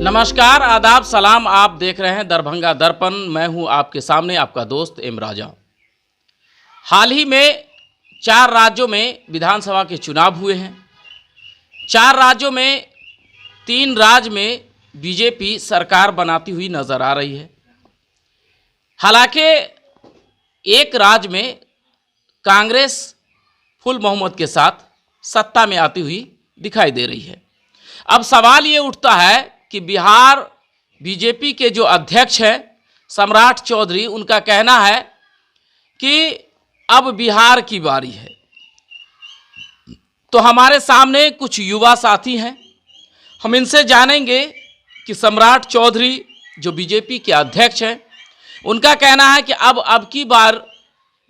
नमस्कार, आदाब, सलाम। आप देख रहे हैं दरभंगा दर्पण। मैं हूं आपके सामने आपका दोस्त एम राजा। हाल ही में 4 राज्यों में विधानसभा के चुनाव हुए हैं। 4 राज्यों में 3 राज्य में बीजेपी सरकार बनाती हुई नजर आ रही है। हालांकि एक राज्य में कांग्रेस फुल बहुमत के साथ सत्ता में आती हुई दिखाई दे रही है। अब सवाल ये उठता है कि बिहार बीजेपी के जो अध्यक्ष हैं सम्राट चौधरी, उनका कहना है कि अब बिहार की बारी है। तो हमारे सामने कुछ युवा साथी हैं, हम इनसे जानेंगे कि सम्राट चौधरी जो बीजेपी के अध्यक्ष हैं, उनका कहना है कि अब की बार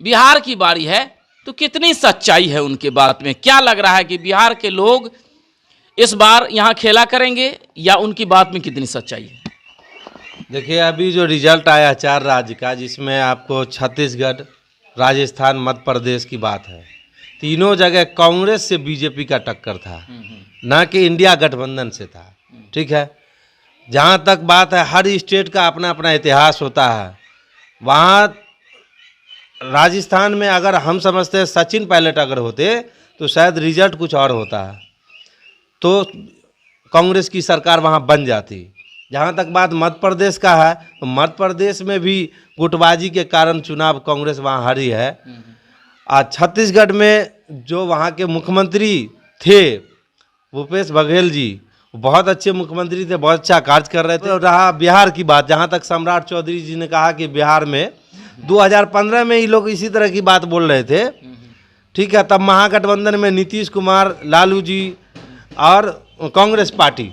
बिहार की बारी है। तो कितनी सच्चाई है उनके बात में? क्या लग रहा है कि बिहार के लोग इस बार यहाँ खेला करेंगे या उनकी बात में कितनी सच्चाई है? देखिए, अभी जो रिजल्ट आया 4 राज्य का, जिसमें आपको छत्तीसगढ़, राजस्थान, मध्य प्रदेश की बात है, तीनों जगह कांग्रेस से बीजेपी का टक्कर था, ना कि इंडिया गठबंधन से था। ठीक है, जहाँ तक बात है, हर स्टेट का अपना अपना इतिहास होता है। वहाँ राजस्थान में अगर हम समझते हैं सचिन पायलट अगर होते तो शायद रिजल्ट कुछ और होता है, तो कांग्रेस की सरकार वहाँ बन जाती। जहाँ तक बात मध्य प्रदेश का है, तो मध्य प्रदेश में भी गुटबाजी के कारण चुनाव कांग्रेस वहाँ हारी है। और छत्तीसगढ़ में जो वहाँ के मुख्यमंत्री थे भूपेश बघेल जी, बहुत अच्छे मुख्यमंत्री थे, बहुत अच्छा कार्य कर रहे थे। और रहा बिहार की बात, जहाँ तक सम्राट चौधरी जी ने कहा कि बिहार में 2015 में ही लोग इसी तरह की बात बोल रहे थे। ठीक है, तब महागठबंधन में नीतीश कुमार, लालू जी और कांग्रेस पार्टी।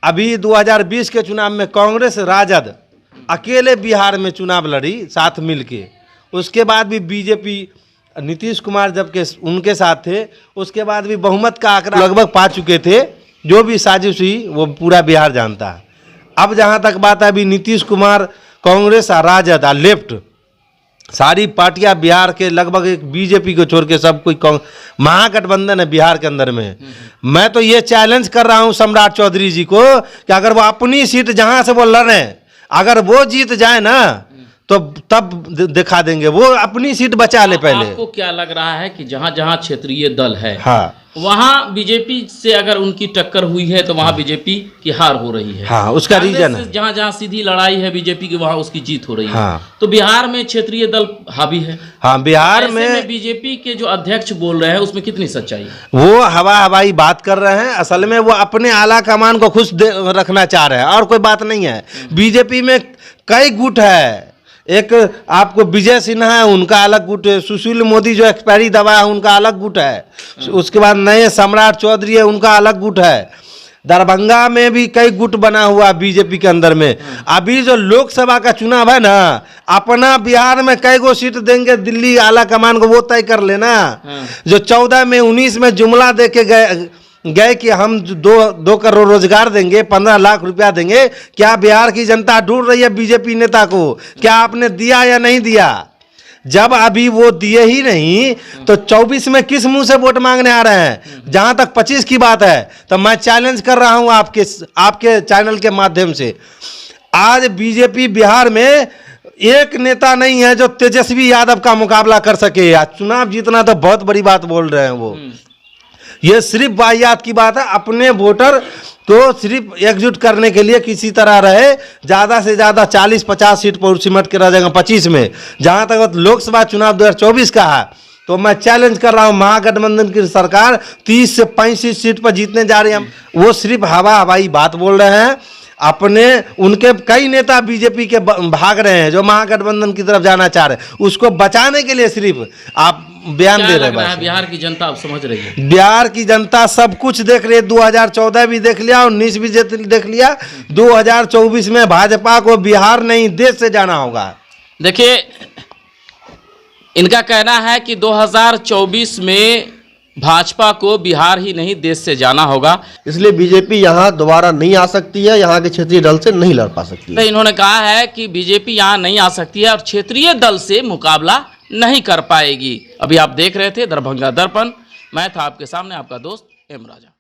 अभी 2020 के चुनाव में कांग्रेस राजद अकेले बिहार में चुनाव लड़ी साथ मिलके। उसके बाद भी बीजेपी, नीतीश कुमार जबकि उनके साथ थे, उसके बाद भी बहुमत का आंकड़ा लगभग पा चुके थे। जो भी साजिश हुई वो पूरा बिहार जानता है। अब जहाँ तक बात है, अभी नीतीश कुमार, कांग्रेस और राजद और लेफ्ट सारी पार्टियां बिहार के लगभग एक बीजेपी को छोड़ के सब कोई महागठबंधन है बिहार के अंदर में। मैं तो ये चैलेंज कर रहा हूं सम्राट चौधरी जी को कि अगर वो अपनी सीट जहां से वो लड़े, अगर वो जीत जाए ना तो तब दिखा देंगे। वो अपनी सीट बचा ले पहले। आपको क्या लग रहा है कि जहां जहां क्षेत्रीय दल है, हाँ, वहां बीजेपी से अगर उनकी टक्कर हुई है तो वहां बीजेपी की हार हो रही है? हाँ, उसका रीजन है। जहां जहां सीधी लड़ाई है बीजेपी की, वहां उसकी जीत हो रही है। हाँ। तो बिहार में क्षेत्रीय दल हावी है। हाँ, बिहार में बीजेपी के जो अध्यक्ष बोल रहे हैं उसमें कितनी सच्चाई है? वो हवाई बात कर रहे हैं। असल में वो अपने आला कमान को खुश रखना चाह रहे हैं और कोई बात नहीं है। बीजेपी में कई गुट है। एक आपको विजय सिन्हा है, उनका अलग गुट है। सुशील मोदी जो एक्सपायरी दवा है, उनका अलग गुट है। उसके बाद नए सम्राट चौधरी है, उनका अलग गुट है। दरभंगा में भी कई गुट बना हुआ बीजेपी के अंदर में। अभी जो लोकसभा का चुनाव है ना, अपना बिहार में कई गो सीट देंगे दिल्ली आला कमान को, वो तय कर लेना। जो 14 में 19 में जुमला दे के गए कि हम 2 करोड़ रोजगार देंगे, 15 लाख रुपया देंगे। क्या बिहार की जनता ढूंढ रही है बीजेपी नेता को? क्या आपने दिया या नहीं दिया? जब अभी वो दिए ही नहीं तो 24 में किस मुंह से वोट मांगने आ रहे हैं? जहां तक 25 की बात है, तो मैं चैलेंज कर रहा हूं आपके चैनल के माध्यम से, आज बीजेपी बिहार में एक नेता नहीं है जो तेजस्वी यादव का मुकाबला कर सके। या चुनाव जीतना तो बहुत बड़ी बात बोल रहे हैं वो। ये सिर्फ वाहियात की बात है। अपने वोटर को सिर्फ एकजुट करने के लिए किसी तरह रहे, ज़्यादा से ज़्यादा 40-50 सीट पर सिमट के रह जाएगा 25 में। जहाँ तक लोकसभा चुनाव 2024 का है, तो मैं चैलेंज कर रहा हूँ, महागठबंधन की सरकार 30 से 35 सीट पर जीतने जा रही है। वो सिर्फ हवाई बात बोल रहे हैं। अपने उनके कई नेता बीजेपी के भाग रहे हैं जो महागठबंधन की तरफ जाना चाह रहे हैं, उसको बचाने के लिए सिर्फ आप बयान दे रहे हैं। बिहार की जनता अब समझ रही है। बिहार की जनता सब कुछ देख रही है। 2014 भी देख लिया, 19 भी देख लिया। 2024 में भाजपा को बिहार नहीं देश से जाना होगा। देखिए, इनका कहना है कि 2024 में भाजपा को बिहार ही नहीं देश से जाना होगा, इसलिए बीजेपी यहाँ दोबारा नहीं आ सकती है, यहाँ के क्षेत्रीय दल से नहीं लड़ पा सकती है। तो इन्होंने कहा है कि बीजेपी यहाँ नहीं आ सकती है और क्षेत्रीय दल से मुकाबला नहीं कर पाएगी। अभी आप देख रहे थे दरभंगा दर्पण, मैं था आपके सामने आपका दोस्त एम राजा।